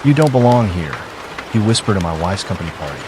"You don't belong here," he whispered at my wife's company party.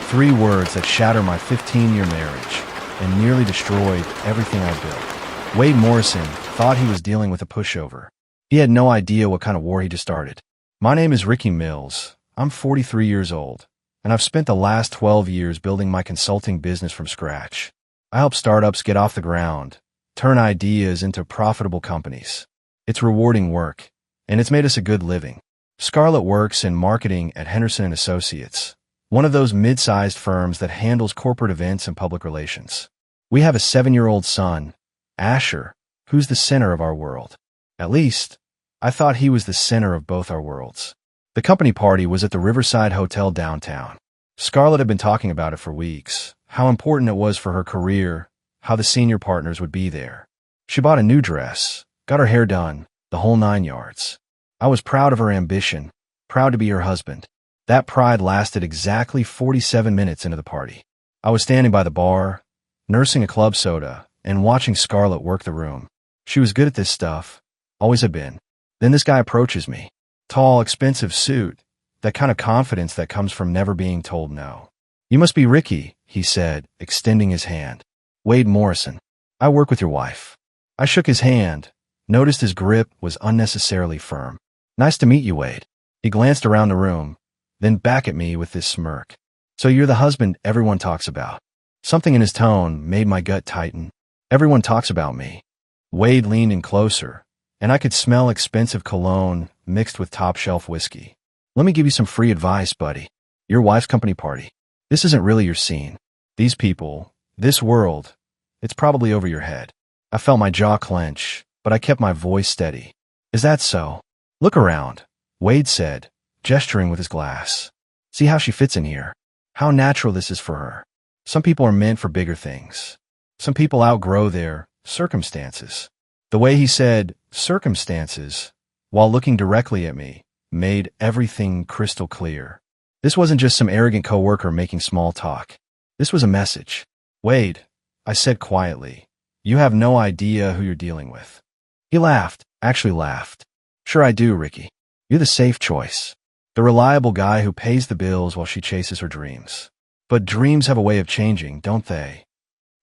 3 words that shattered my 15-year marriage and nearly destroyed everything I built. Wade Morrison thought he was dealing with a pushover. He had no idea what kind of war he just started. My name is Ricky Mills. I'm 43 years old, and I've spent the last 12 years building my consulting business from scratch. I help startups get off the ground, turn ideas into profitable companies. It's rewarding work, and it's made us a good living. Scarlett works in marketing at Henderson & Associates, one of those mid-sized firms that handles corporate events and public relations. We have a 7-year-old son, Asher, who's the center of our world. At least, I thought he was the center of both our worlds. The company party was at the Riverside Hotel downtown. Scarlett had been talking about it for weeks, how important it was for her career, how the senior partners would be there. She bought a new dress, got her hair done, the whole 9 yards. I was proud of her ambition, proud to be her husband. That pride lasted exactly 47 minutes into the party. I was standing by the bar, nursing a club soda, and watching Scarlett work the room. She was good at this stuff, always had been. Then this guy approaches me. Tall, expensive suit, that kind of confidence that comes from never being told no. "You must be Ricky," he said, extending his hand. "Wade Morrison. I work with your wife." I shook his hand, noticed his grip was unnecessarily firm. "Nice to meet you, Wade." He glanced around the room, then back at me with this smirk. "So you're the husband everyone talks about." Something in his tone made my gut tighten. "Everyone talks about me." Wade leaned in closer, and I could smell expensive cologne mixed with top-shelf whiskey. "Let me give you some free advice, buddy. Your wife's company party. This isn't really your scene. These people, this world, it's probably over your head." I felt my jaw clench, but I kept my voice steady. "Is that so? Look around," Wade said, gesturing with his glass. "See how she fits in here. How natural this is for her. Some people are meant for bigger things. Some people outgrow their circumstances." The way he said circumstances, while looking directly at me, made everything crystal clear. This wasn't just some arrogant coworker making small talk. This was a message. "Wade," I said quietly, "you have no idea who you're dealing with." He laughed, actually laughed. "Sure I do, Ricky. You're the safe choice. The reliable guy who pays the bills while she chases her dreams. But dreams have a way of changing, don't they?"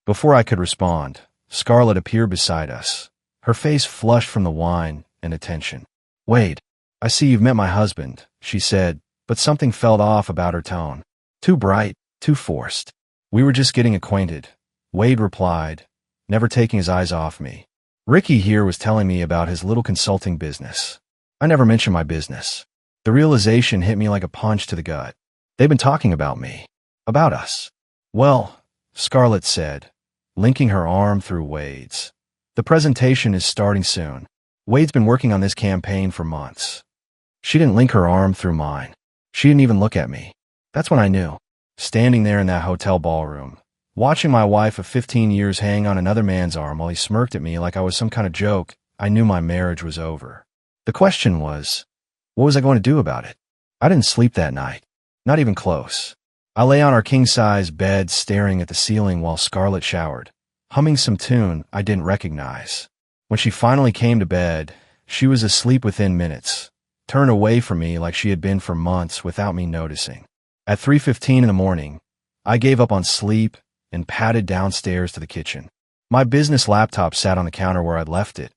Before I could respond, Scarlett appeared beside us, her face flushed from the wine and attention. "Wade, I see you've met my husband," she said, but something felt off about her tone. Too bright, too forced. "We were just getting acquainted," Wade replied, never taking his eyes off me. "Ricky here was telling me about his little consulting business. I never mentioned my business." The realization hit me like a punch to the gut. They've been talking about me. About us. "Well," Scarlett said, linking her arm through Wade's. "The presentation is starting soon. Wade's been working on this campaign for months." She didn't link her arm through mine. She didn't even look at me. That's when I knew. Standing there in that hotel ballroom, watching my wife of 15 years hang on another man's arm while he smirked at me like I was some kind of joke, I knew my marriage was over. The question was, what was I going to do about it? I didn't sleep that night. Not even close. I lay on our king-size bed staring at the ceiling while Scarlett showered, humming some tune I didn't recognize. When she finally came to bed, she was asleep within minutes, turned away from me like she had been for months without me noticing. At 3:15 in the morning, I gave up on sleep and padded downstairs to the kitchen. My business laptop sat on the counter where I'd left it,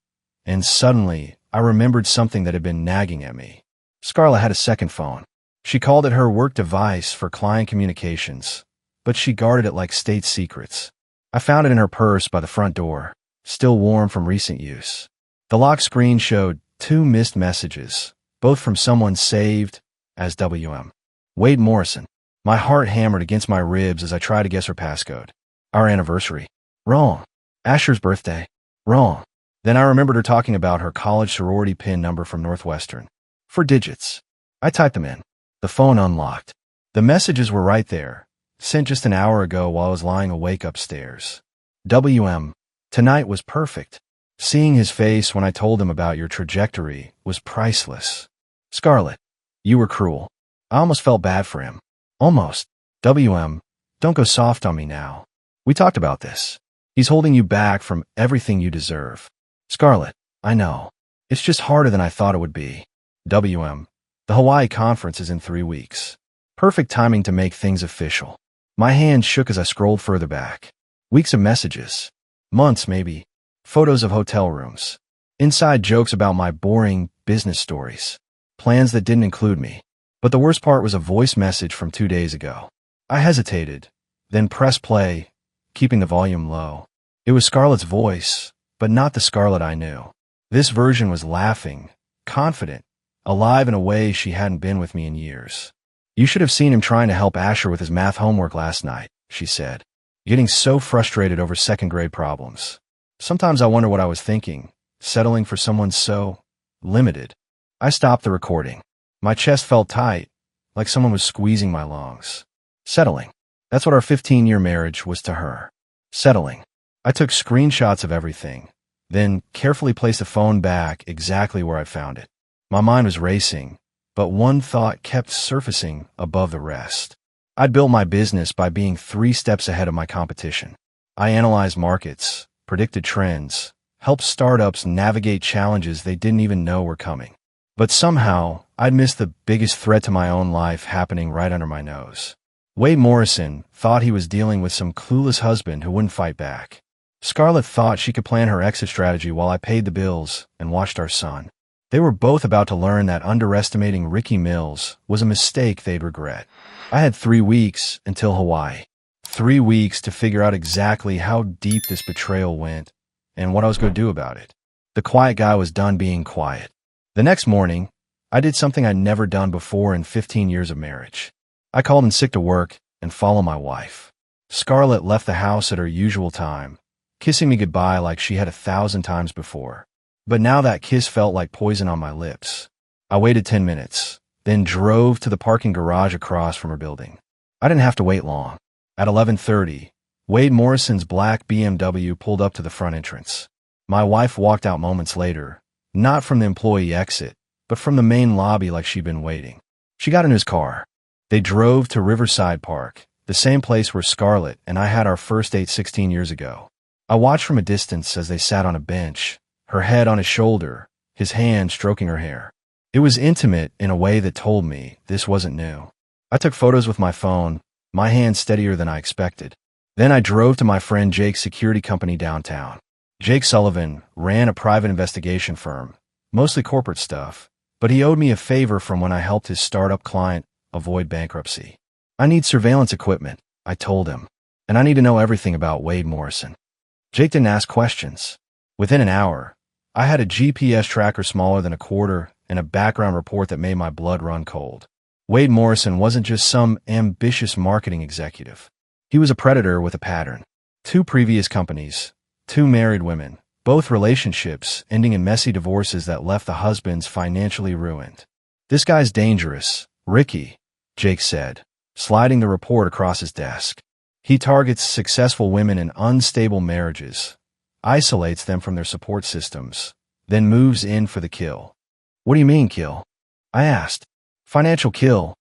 and suddenly I remembered something that had been nagging at me. Scarlett had a second phone. She called it her work device for client communications, but she guarded it like state secrets. I found it in her purse by the front door, still warm from recent use. The lock screen showed 2 missed messages, both from someone saved as WM. Wade Morrison. My heart hammered against my ribs as I tried to guess her passcode. Our anniversary. Wrong. Asher's birthday. Wrong. Then I remembered her talking about her college sorority pin number from Northwestern. 4 digits. I typed them in. The phone unlocked. The messages were right there, sent just an hour ago while I was lying awake upstairs. WM. Tonight was perfect. Seeing his face when I told him about your trajectory was priceless. Scarlett. You were cruel. I almost felt bad for him. Almost. WM. Don't go soft on me now. We talked about this. He's holding you back from everything you deserve. Scarlett. I know. It's just harder than I thought it would be. WM. The Hawaii conference is in 3 weeks. Perfect timing to make things official. My hand shook as I scrolled further back. Weeks of messages. Months, maybe. Photos of hotel rooms. Inside jokes about my boring business stories. Plans that didn't include me. But the worst part was a voice message from 2 days ago. I hesitated, then pressed play, keeping the volume low. It was Scarlett's voice, but not the Scarlett I knew. This version was laughing, confident, alive in a way she hadn't been with me in years. "You should have seen him trying to help Asher with his math homework last night," she said, getting so frustrated over second-grade problems. Sometimes I wonder what I was thinking, settling for someone so limited. I stopped the recording. My chest felt tight, like someone was squeezing my lungs. Settling. That's what our 15-year marriage was to her. Settling. I took screenshots of everything, then carefully placed the phone back exactly where I found it. My mind was racing, but one thought kept surfacing above the rest. I'd built my business by being 3 steps ahead of my competition. I analyzed markets, predicted trends, helped startups navigate challenges they didn't even know were coming. But somehow, I'd missed the biggest threat to my own life happening right under my nose. Wade Morrison thought he was dealing with some clueless husband who wouldn't fight back. Scarlett thought she could plan her exit strategy while I paid the bills and watched our son. They were both about to learn that underestimating Ricky Mills was a mistake they'd regret. I had 3 weeks until Hawaii. 3 weeks to figure out exactly how deep this betrayal went and what I was going to do about it. The quiet guy was done being quiet. The next morning, I did something I'd never done before in 15 years of marriage. I called in sick to work and followed my wife. Scarlett left the house at her usual time, kissing me goodbye like she had 1,000 times before. But now that kiss felt like poison on my lips. I waited 10 minutes, then drove to the parking garage across from her building. I didn't have to wait long. At 11:30, Wade Morrison's black BMW pulled up to the front entrance. My wife walked out moments later, not from the employee exit, but from the main lobby like she'd been waiting. She got in his car. They drove to Riverside Park, the same place where Scarlett and I had our first date 16 years ago. I watched from a distance as they sat on a bench, her head on his shoulder, his hand stroking her hair. It was intimate in a way that told me this wasn't new. I took photos with my phone, my hand steadier than I expected. Then I drove to my friend Jake's security company downtown. Jake Sullivan ran a private investigation firm, mostly corporate stuff, but he owed me a favor from when I helped his startup client avoid bankruptcy. "I need surveillance equipment," I told him, "and I need to know everything about Wade Morrison." Jake didn't ask questions. Within an hour, I had a GPS tracker smaller than a quarter and a background report that made my blood run cold. Wade Morrison wasn't just some ambitious marketing executive. He was a predator with a pattern. 2 previous companies, 2 married women, both relationships ending in messy divorces that left the husbands financially ruined. "This guy's dangerous, Ricky," Jake said, sliding the report across his desk. "He targets successful women in unstable marriages, isolates them from their support systems, then moves in for the kill." "What do you mean, kill?" I asked. "Financial kill,"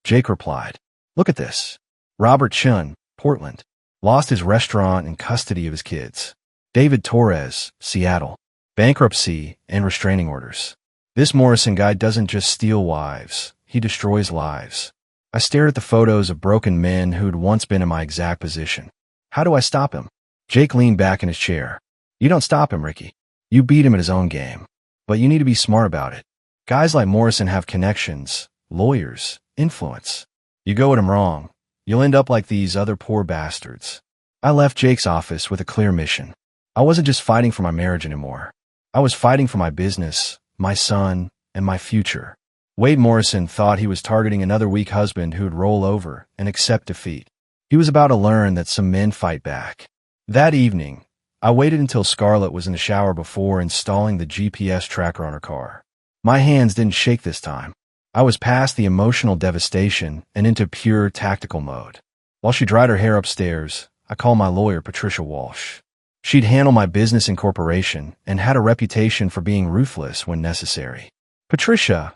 Jake replied. "Look at this. Robert Chun, Portland, lost his restaurant and custody of his kids. David Torres, Seattle, bankruptcy and restraining orders. This Morrison guy doesn't just steal wives, he destroys lives." I stared at the photos of broken men who'd once been in my exact position. "How do I stop him?" Jake leaned back in his chair. "You don't stop him, Ricky. You beat him at his own game. But you need to be smart about it. Guys like Morrison have connections, lawyers, influence. You go at him wrong, you'll end up like these other poor bastards." I left Jake's office with a clear mission. I wasn't just fighting for my marriage anymore. I was fighting for my business, my son, and my future. Wade Morrison thought he was targeting another weak husband who'd roll over and accept defeat. He was about to learn that some men fight back. That evening, I waited until Scarlett was in the shower before installing the GPS tracker on her car. My hands didn't shake this time. I was past the emotional devastation and into pure tactical mode. While she dried her hair upstairs, I called my lawyer, Patricia Walsh. She'd handled my business incorporation and had a reputation for being ruthless when necessary. "Patricia,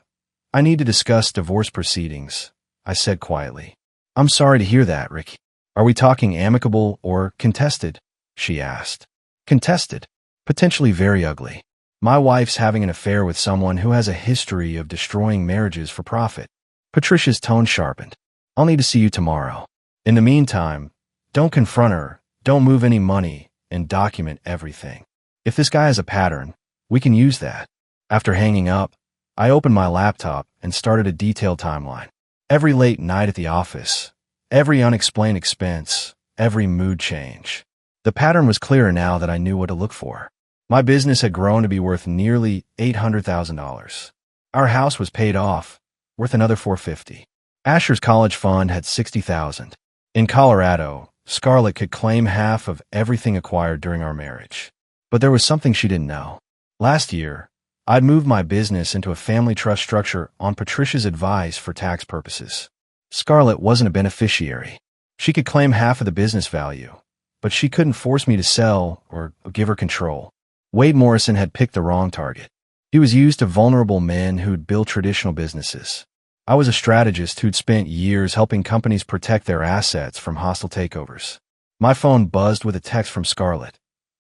I need to discuss divorce proceedings," I said quietly. "I'm sorry to hear that, Ricky. Are we talking amicable or contested?" she asked. "Contested. Potentially very ugly." My wife's having an affair with someone who has a history of destroying marriages for profit. Patricia's tone sharpened. I'll need to see you tomorrow. In the meantime, don't confront her, don't move any money, and document everything. If this guy has a pattern, we can use that. After hanging up, I opened my laptop and started a detailed timeline. Every late night at the office, every unexplained expense, every mood change. The pattern was clearer now that I knew what to look for. My business had grown to be worth nearly $800,000. Our house was paid off, worth another $450,000. Asher's college fund had $60,000. In Colorado, Scarlett could claim half of everything acquired during our marriage. But there was something she didn't know. Last year, I'd moved my business into a family trust structure on Patricia's advice for tax purposes. Scarlett wasn't a beneficiary. She could claim half of the business value, but she couldn't force me to sell or give her control. Wade Morrison had picked the wrong target. He was used to vulnerable men who'd built traditional businesses. I was a strategist who'd spent years helping companies protect their assets from hostile takeovers. My phone buzzed with a text from Scarlett.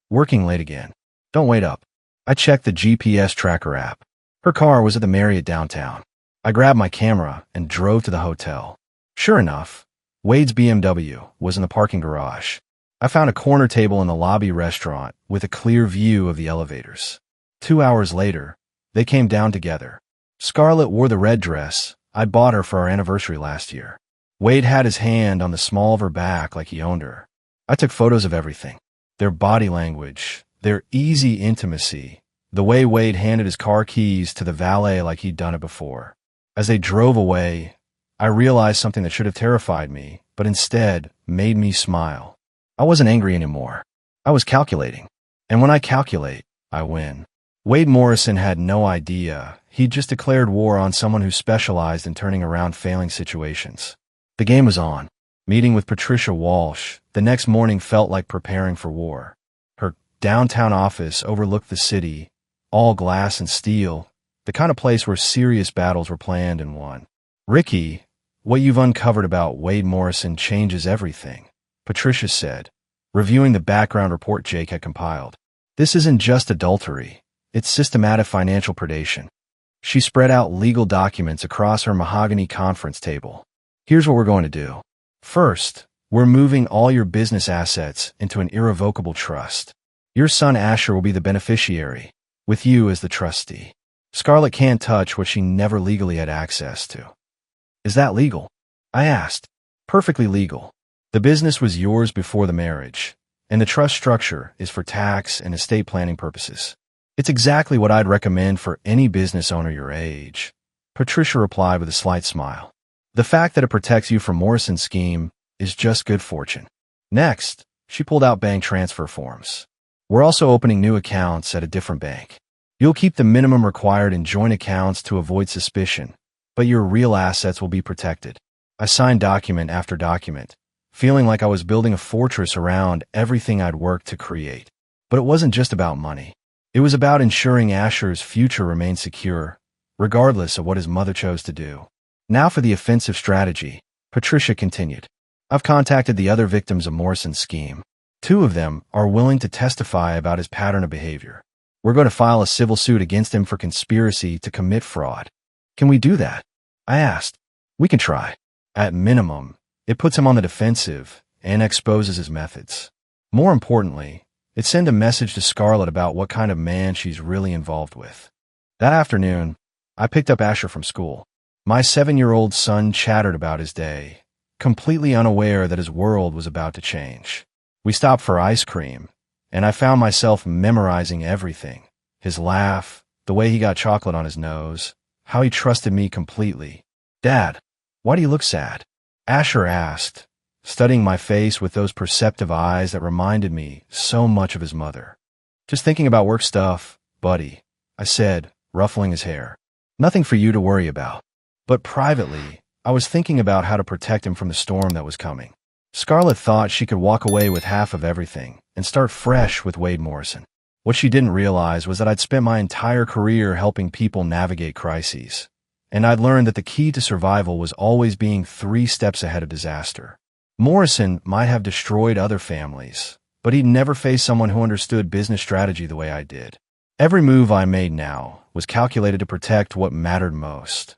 Working late again. Don't wait up. I checked the GPS tracker app. Her car was at the Marriott downtown. I grabbed my camera and drove to the hotel. Sure enough, Wade's BMW was in the parking garage. I found a corner table in the lobby restaurant with a clear view of the elevators. 2 hours later, they came down together. Scarlett wore the red dress I'd bought her for our anniversary last year. Wade had his hand on the small of her back like he owned her. I took photos of everything. Their body language, their easy intimacy, the way Wade handed his car keys to the valet like he'd done it before. As they drove away, I realized something that should have terrified me, but instead made me smile. I wasn't angry anymore. I was calculating. And when I calculate, I win. Wade Morrison had no idea. He'd just declared war on someone who specialized in turning around failing situations. The game was on. Meeting with Patricia Walsh the next morning felt like preparing for war. Her downtown office overlooked the city, all glass and steel, the kind of place where serious battles were planned and won. Ricky, what you've uncovered about Wade Morrison changes everything, Patricia said, reviewing the background report Jake had compiled. This isn't just adultery, it's systematic financial predation. She spread out legal documents across her mahogany conference table. Here's what we're going to do. First, we're moving all your business assets into an irrevocable trust. Your son Asher will be the beneficiary, with you as the trustee. Scarlett can't touch what she never legally had access to. Is that legal? I asked. Perfectly legal. The business was yours before the marriage, and the trust structure is for tax and estate planning purposes. It's exactly what I'd recommend for any business owner your age, Patricia replied with a slight smile. The fact that it protects you from Morrison's scheme is just good fortune. Next, she pulled out bank transfer forms. We're also opening new accounts at a different bank. You'll keep the minimum required in joint accounts to avoid suspicion, but your real assets will be protected. I signed document after document, feeling like I was building a fortress around everything I'd worked to create. But it wasn't just about money. It was about ensuring Asher's future remained secure, regardless of what his mother chose to do. Now for the offensive strategy, Patricia continued. I've contacted the other victims of Morrison's scheme. 2 of them are willing to testify about his pattern of behavior. We're going to file a civil suit against him for conspiracy to commit fraud. Can we do that? I asked. We can try. At minimum, it puts him on the defensive and exposes his methods. More importantly, it sent a message to Scarlett about what kind of man she's really involved with. That afternoon, I picked up Asher from school. My 7-year-old son chattered about his day, completely unaware that his world was about to change. We stopped for ice cream, and I found myself memorizing everything. His laugh, the way he got chocolate on his nose, how he trusted me completely. Dad, why do you look sad? Asher asked, studying my face with those perceptive eyes that reminded me so much of his mother. Just thinking about work stuff, buddy, I said, ruffling his hair. Nothing for you to worry about. But privately, I was thinking about how to protect him from the storm that was coming. Scarlett thought she could walk away with half of everything and start fresh with Wade Morrison. What she didn't realize was that I'd spent my entire career helping people navigate crises, and I'd learned that the key to survival was always being 3 steps ahead of disaster. Morrison might have destroyed other families, but he'd never faced someone who understood business strategy the way I did. Every move I made now was calculated to protect what mattered most: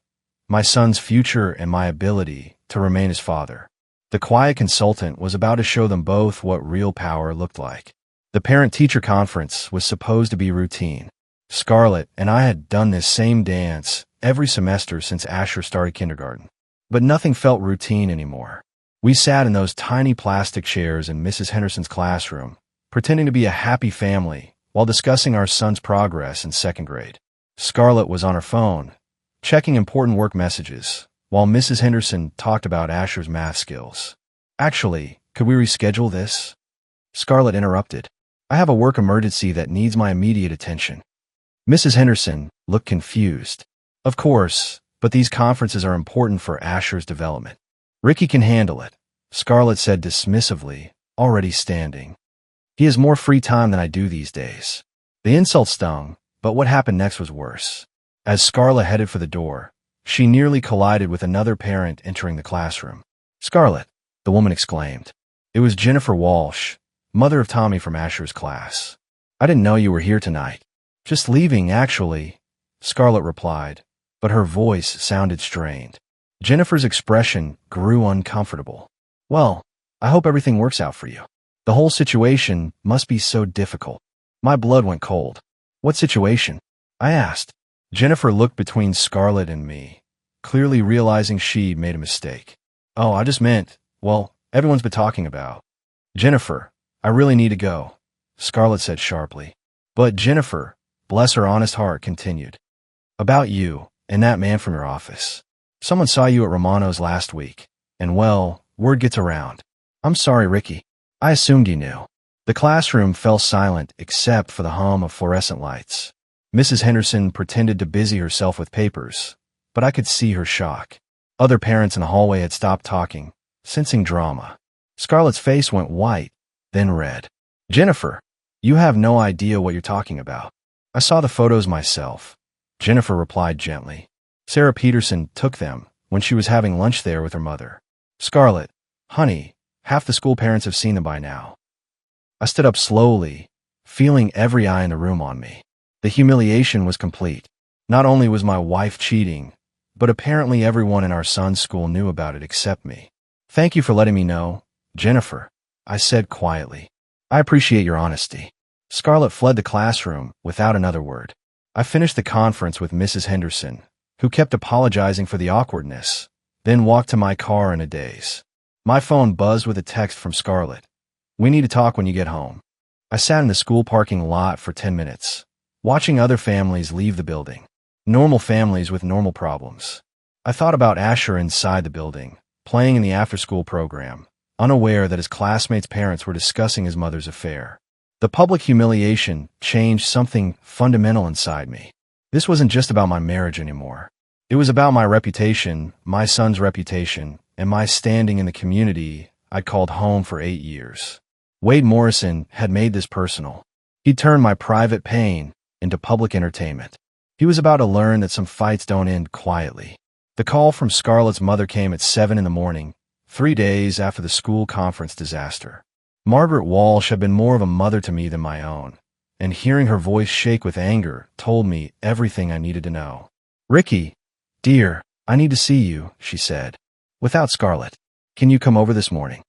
my son's future and my ability to remain his father. The quiet consultant was about to show them both what real power looked like. The parent-teacher conference was supposed to be routine. Scarlett and I had done this same dance every semester since Asher started kindergarten. But nothing felt routine anymore. We sat in those tiny plastic chairs in Mrs. Henderson's classroom, pretending to be a happy family while discussing our son's progress in second grade. Scarlett was on her phone, checking important work messages, while Mrs. Henderson talked about Asher's math skills. Actually, could we reschedule this? Scarlett interrupted. I have a work emergency that needs my immediate attention. Mrs. Henderson looked confused. Of course, but these conferences are important for Asher's development. Ricky can handle it, Scarlett said dismissively, already standing. He has more free time than I do these days. The insult stung, but what happened next was worse. As Scarlett headed for the door, she nearly collided with another parent entering the classroom. Scarlett, the woman exclaimed. It was Jennifer Walsh, mother of Tommy from Asher's class. I didn't know you were here tonight. Just leaving, actually, Scarlett replied, but her voice sounded strained. Jennifer's expression grew uncomfortable. Well, I hope everything works out for you. The whole situation must be so difficult. My blood went cold. What situation? I asked. Jennifer looked between Scarlett and me, clearly realizing she'd made a mistake. Oh, I just meant, well, everyone's been talking about. Jennifer, I really need to go, Scarlett said sharply. But Jennifer, bless her honest heart, continued. About you and that man from your office. Someone saw you at Romano's last week, and well, word gets around. I'm sorry, Ricky. I assumed you knew. The classroom fell silent except for the hum of fluorescent lights. Mrs. Henderson pretended to busy herself with papers, but I could see her shock. Other parents in the hallway had stopped talking, sensing drama. Scarlett's face went white, then red. Jennifer, you have no idea what you're talking about. I saw the photos myself, Jennifer replied gently. Sarah Peterson took them when she was having lunch there with her mother. Scarlett, honey, half the school parents have seen them by now. I stood up slowly, feeling every eye in the room on me. The humiliation was complete. Not only was my wife cheating, but apparently everyone in our son's school knew about it except me. Thank you for letting me know, Jennifer, I said quietly. I appreciate your honesty. Scarlett fled the classroom without another word. I finished the conference with Mrs. Henderson, who kept apologizing for the awkwardness, then walked to my car in a daze. My phone buzzed with a text from Scarlett. We need to talk when you get home. I sat in the school parking lot for 10 minutes, watching other families leave the building. Normal families with normal problems. I thought about Asher inside the building, playing in the after-school program, unaware that his classmates' parents were discussing his mother's affair. The public humiliation changed something fundamental inside me. This wasn't just about my marriage anymore. It was about my reputation, my son's reputation, and my standing in the community I'd called home for 8 years. Wade Morrison had made this personal. He'd turned my private pain into public entertainment. He was about to learn that some fights don't end quietly. The call from Scarlett's mother came at 7 in the morning, 3 days after the school conference disaster. Margaret Walsh had been more of a mother to me than my own, and hearing her voice shake with anger told me everything I needed to know. Ricky, dear, I need to see you, she said. Without Scarlett, can you come over this morning?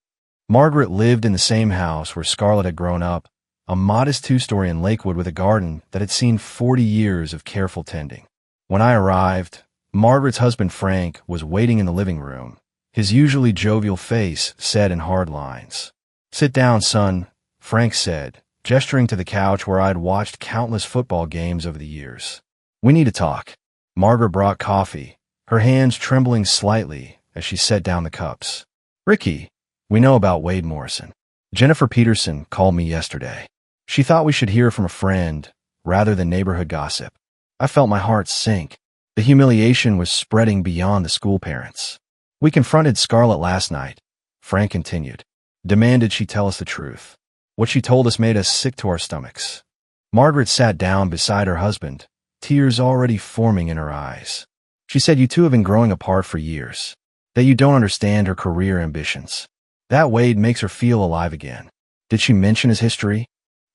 Margaret lived in the same house where Scarlett had grown up, a modest 2-story in Lakewood with a garden that had seen 40 years of careful tending. When I arrived, Margaret's husband Frank was waiting in the living room, his usually jovial face set in hard lines. Sit down, son, Frank said, gesturing to the couch where I'd watched countless football games over the years. We need to talk. Margaret brought coffee, her hands trembling slightly as she set down the cups. Ricky, we know about Wade Morrison. Jennifer Peterson called me yesterday. She thought we should hear from a friend rather than neighborhood gossip. I felt my heart sink. The humiliation was spreading beyond the school parents. We confronted Scarlett last night, Frank continued. Demanded she tell us the truth. What she told us made us sick to our stomachs. Margaret sat down beside her husband, tears already forming in her eyes. She said you two have been growing apart for years, that you don't understand her career ambitions. That Wade makes her feel alive again. Did she mention his history?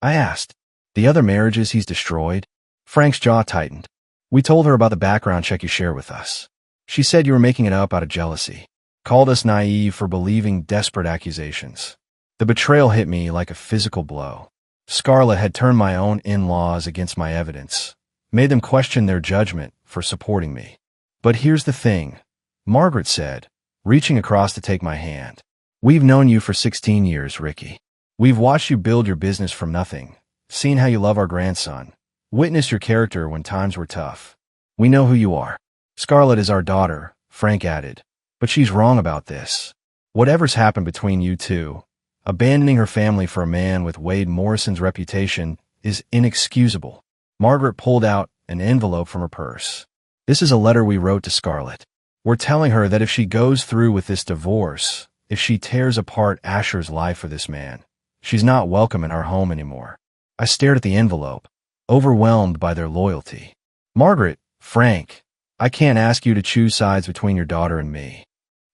I asked. The other marriages he's destroyed? Frank's jaw tightened. We told her about the background check you shared with us. She said you were making it up out of jealousy. Called us naive for believing desperate accusations. The betrayal hit me like a physical blow. Scarlett had turned my own in-laws against my evidence, made them question their judgment for supporting me. But here's the thing, Margaret said, reaching across to take my hand. We've known you for 16 years, Ricky. We've watched you build your business from nothing, seen how you love our grandson, witnessed your character when times were tough. We know who you are. Scarlett is our daughter, Frank added, but she's wrong about this. Whatever's happened between you two, abandoning her family for a man with Wade Morrison's reputation is inexcusable. Margaret pulled out an envelope from her purse. This is a letter we wrote to Scarlett. We're telling her that if she goes through with this divorce, if she tears apart Asher's life for this man, she's not welcome in our home anymore. I stared at the envelope, overwhelmed by their loyalty. Margaret, Frank, I can't ask you to choose sides between your daughter and me.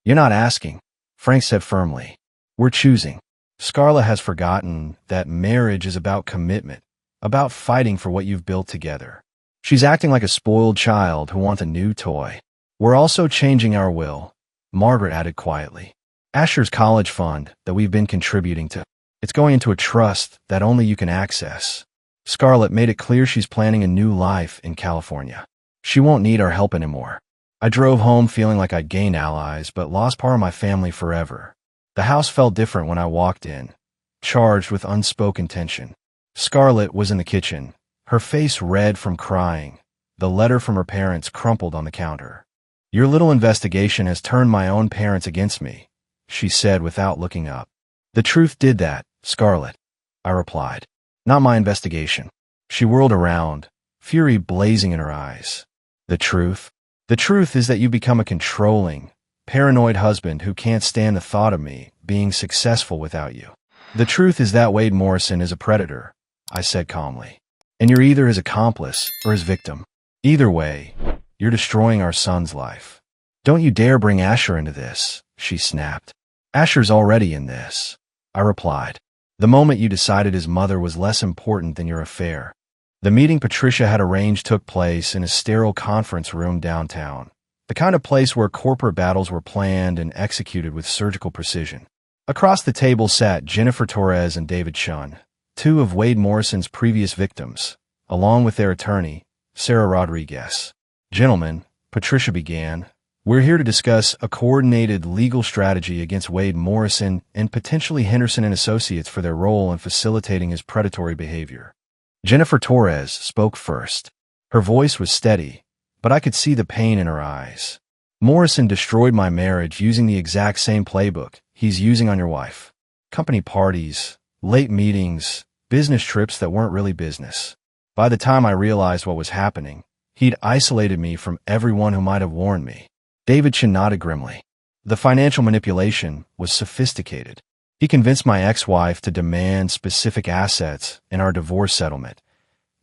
You're not asking, Frank said firmly. We're choosing. Scarlett has forgotten that marriage is about commitment, about fighting for what you've built together. She's acting like a spoiled child who wants a new toy. We're also changing our will, Margaret added quietly. Asher's college fund that we've been contributing to, it's going into a trust that only you can access. Scarlett made it clear she's planning a new life in California. She won't need our help anymore. I drove home feeling like I'd gained allies but lost part of my family forever. The house felt different when I walked in, charged with unspoken tension. Scarlett was in the kitchen, her face red from crying, the letter from her parents crumpled on the counter. Your little investigation has turned my own parents against me, she said without looking up. The truth did that, Scarlett, I replied. Not my investigation. She whirled around, fury blazing in her eyes. The truth? The truth is that you become a controlling, paranoid husband who can't stand the thought of me being successful without you. The truth is that Wade Morrison is a predator, I said calmly. And you're either his accomplice or his victim. Either way, you're destroying our son's life. Don't you dare bring Asher into this, she snapped. Asher's already in this, I replied. The moment you decided his mother was less important than your affair. The meeting Patricia had arranged took place in a sterile conference room downtown, the kind of place where corporate battles were planned and executed with surgical precision. Across the table sat Jennifer Torres and David Shunn, two of Wade Morrison's previous victims, along with their attorney, Sarah Rodriguez. Gentlemen, Patricia began, we're here to discuss a coordinated legal strategy against Wade Morrison and potentially Henderson and Associates for their role in facilitating his predatory behavior. Jennifer Torres spoke first. Her voice was steady, but I could see the pain in her eyes. Morrison destroyed my marriage using the exact same playbook he's using on your wife. Company parties, late meetings, business trips that weren't really business. By the time I realized what was happening, he'd isolated me from everyone who might have warned me. David Shunn nodded grimly. The financial manipulation was sophisticated. He convinced my ex-wife to demand specific assets in our divorce settlement,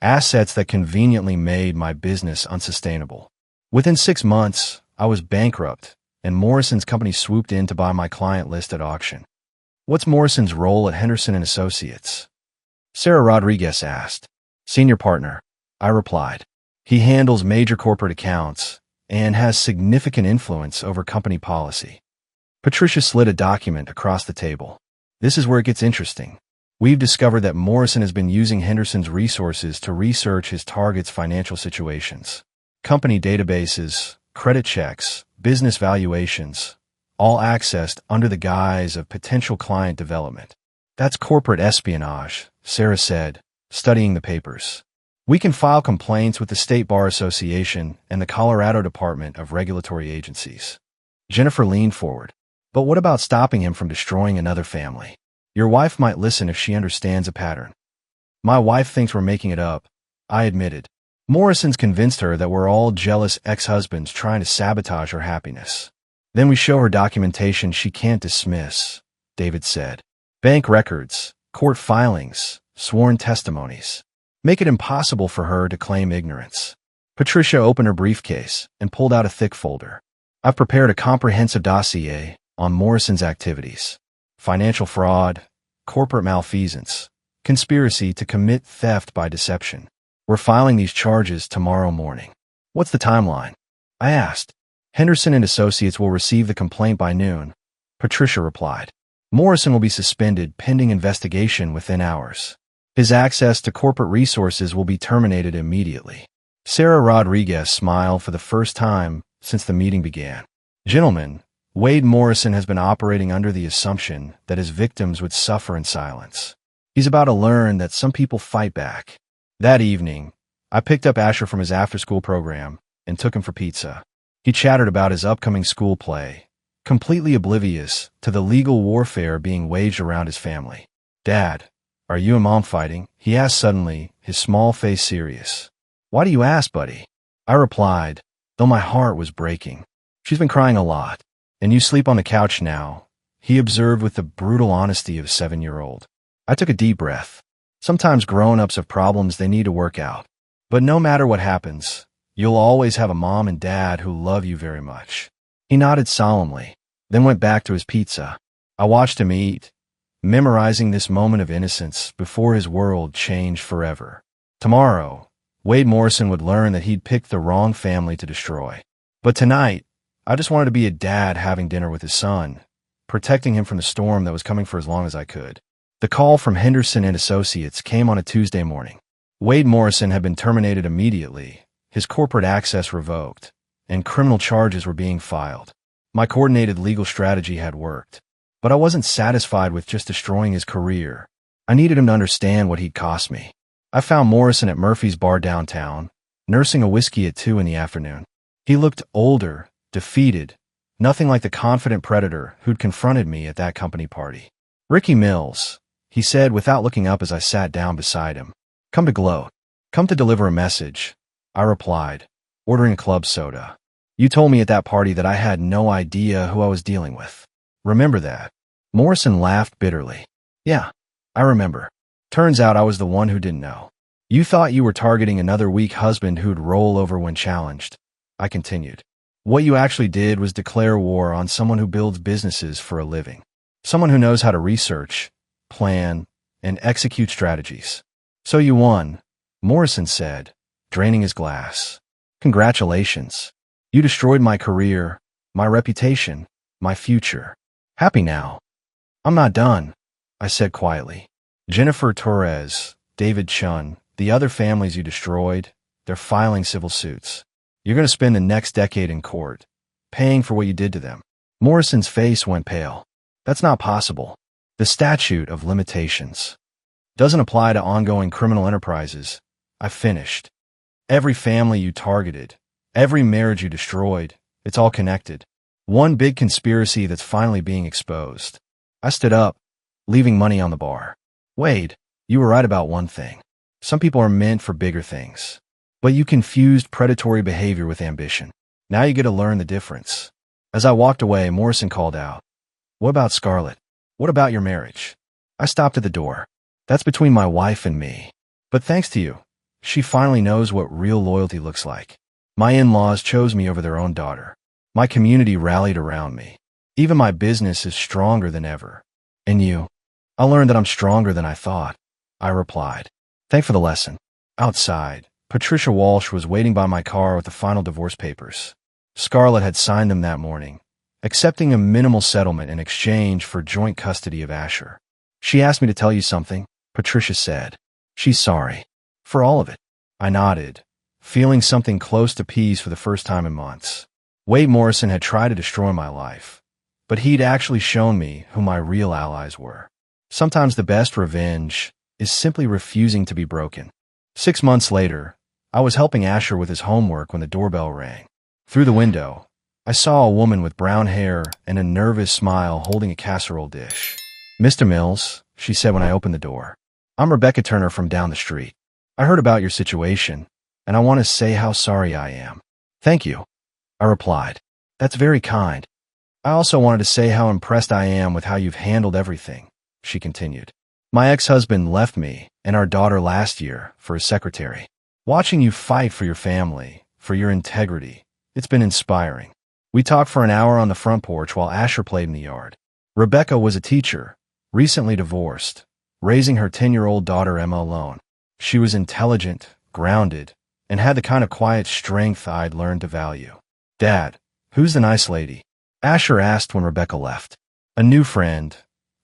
assets that conveniently made my business unsustainable. Within 6 months, I was bankrupt, and Morrison's company swooped in to buy my client list at auction. What's Morrison's role at Henderson and Associates? Sarah Rodriguez asked. Senior partner, I replied. He handles major corporate accounts and has significant influence over company policy. Patricia slid a document across the table. This is where it gets interesting. We've discovered that Morrison has been using Henderson's resources to research his target's financial situations. Company databases, credit checks, business valuations, all accessed under the guise of potential client development. That's corporate espionage, Sarah said, studying the papers. We can file complaints with the State Bar Association and the Colorado Department of Regulatory Agencies. Jennifer leaned forward. But what about stopping him from destroying another family? Your wife might listen if she understands a pattern. My wife thinks we're making it up, I admitted. Morrison's convinced her that we're all jealous ex-husbands trying to sabotage her happiness. Then we show her documentation she can't dismiss, David said. Bank records, court filings, sworn testimonies. Make it impossible for her to claim ignorance. Patricia opened her briefcase and pulled out a thick folder. I've prepared a comprehensive dossier on Morrison's activities. Financial fraud, corporate malfeasance, conspiracy to commit theft by deception. We're filing these charges tomorrow morning. What's the timeline? I asked. Henderson and Associates will receive the complaint by noon, Patricia replied. Morrison will be suspended pending investigation within hours. His access to corporate resources will be terminated immediately. Sarah Rodriguez smiled for the first time since the meeting began. Gentlemen, Wade Morrison has been operating under the assumption that his victims would suffer in silence. He's about to learn that some people fight back. That evening, I picked up Asher from his after-school program and took him for pizza. He chattered about his upcoming school play, completely oblivious to the legal warfare being waged around his family. Dad, are you and Mom fighting? He asked suddenly, his small face serious. Why do you ask, buddy? I replied, though my heart was breaking. She's been crying a lot. And you sleep on the couch now, he observed with the brutal honesty of a 7-year-old. I took a deep breath. Sometimes grown-ups have problems they need to work out. But no matter what happens, you'll always have a mom and dad who love you very much. He nodded solemnly, then went back to his pizza. I watched him eat, memorizing this moment of innocence before his world changed forever. Tomorrow, Wade Morrison would learn that he'd picked the wrong family to destroy. But tonight, I just wanted to be a dad having dinner with his son, protecting him from the storm that was coming for as long as I could. The call from Henderson and Associates came on a Tuesday morning. Wade Morrison had been terminated immediately, his corporate access revoked, and criminal charges were being filed. My coordinated legal strategy had worked, but I wasn't satisfied with just destroying his career. I needed him to understand what he'd cost me. I found Morrison at Murphy's bar downtown, nursing a whiskey at 2 in the afternoon. He looked older, defeated, nothing like the confident predator who'd confronted me at that company party. Ricky Mills, he said without looking up as I sat down beside him. Come to gloat. Come to deliver a message, I replied, ordering a club soda. You told me at that party that I had no idea who I was dealing with. Remember that? Morrison laughed bitterly. Yeah, I remember. Turns out I was the one who didn't know. You thought you were targeting another weak husband who'd roll over when challenged, I continued. What you actually did was declare war on someone who builds businesses for a living. Someone who knows how to research, plan, and execute strategies. So you won, Morrison said, draining his glass. Congratulations. You destroyed my career, my reputation, my future. Happy now? I'm not done, I said quietly. Jennifer Torres, David Chun, the other families you destroyed, they're filing civil suits. You're going to spend the next decade in court, paying for what you did to them. Morrison's face went pale. That's not possible. The statute of limitations doesn't apply to ongoing criminal enterprises. I finished. Every family you targeted, every marriage you destroyed, it's all connected. One big conspiracy that's finally being exposed. I stood up, leaving money on the bar. Wade, you were right about one thing. Some people are meant for bigger things. But you confused predatory behavior with ambition. Now you get to learn the difference. As I walked away, Morrison called out, What about Scarlett? What about your marriage? I stopped at the door. That's between my wife and me. But thanks to you, she finally knows what real loyalty looks like. My in-laws chose me over their own daughter. My community rallied around me. Even my business is stronger than ever. And you? I learned that I'm stronger than I thought, I replied. Thanks for the lesson. Outside, Patricia Walsh was waiting by my car with the final divorce papers. Scarlett had signed them that morning, accepting a minimal settlement in exchange for joint custody of Asher. She asked me to tell you something, Patricia said. She's sorry. For all of it. I nodded, feeling something close to peace for the first time in months. Wade Morrison had tried to destroy my life, but he'd actually shown me who my real allies were. Sometimes the best revenge is simply refusing to be broken. 6 months later, I was helping Asher with his homework when the doorbell rang. Through the window, I saw a woman with brown hair and a nervous smile holding a casserole dish. Mr. Mills, she said when I opened the door. I'm Rebecca Turner from down the street. I heard about your situation, and I want to say how sorry I am. Thank you, I replied. That's very kind. I also wanted to say how impressed I am with how you've handled everything, she continued. My ex-husband left me and our daughter last year for his secretary. Watching you fight for your family, for your integrity, it's been inspiring. We talked for an hour on the front porch while Asher played in the yard. Rebecca was a teacher, recently divorced, raising her 10-year-old daughter Emma alone. She was intelligent, grounded, and had the kind of quiet strength I'd learned to value. "Dad, who's the nice lady?" Asher asked when Rebecca left. "A new friend,"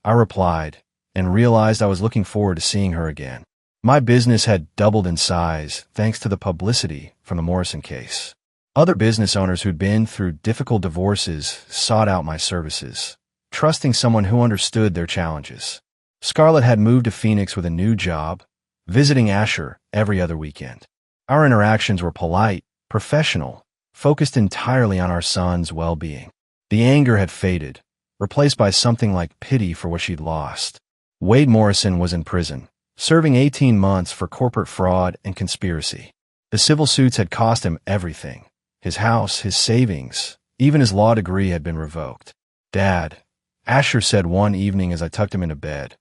I replied, and realized I was looking forward to seeing her again. My business had doubled in size thanks to the publicity from the Morrison case. Other business owners who'd been through difficult divorces sought out my services, trusting someone who understood their challenges. Scarlett had moved to Phoenix with a new job, visiting Asher every other weekend. Our interactions were polite, professional, focused entirely on our son's well-being. The anger had faded, replaced by something like pity for what she'd lost. Wade Morrison was in prison, serving 18 months for corporate fraud and conspiracy. The civil suits had cost him everything. His house, his savings, even his law degree had been revoked. "Dad," Asher said one evening as I tucked him into bed,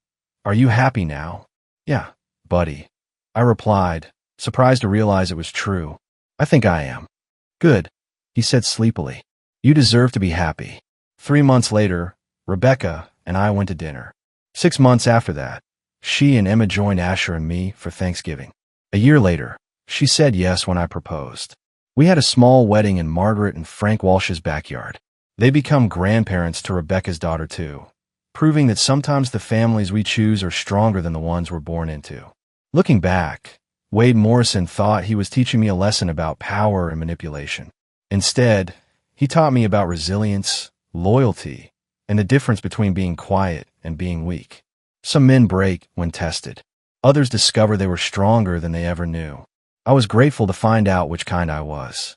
"are you happy now?" "Yeah, buddy," I replied, surprised to realize it was true. "I think I am." "Good," he said sleepily. "You deserve to be happy." 3 months later, Rebecca and I went to dinner. 6 months after that, she and Emma joined Asher and me for Thanksgiving. A year later, she said yes when I proposed. We had a small wedding in Margaret and Frank Walsh's backyard. They become grandparents to Rebecca's daughter too, proving that sometimes the families we choose are stronger than the ones we're born into. Looking back, Wade Morrison thought he was teaching me a lesson about power and manipulation. Instead, he taught me about resilience, loyalty, and the difference between being quiet and being weak. Some men break when tested. Others discover they were stronger than they ever knew. I was grateful to find out which kind I was.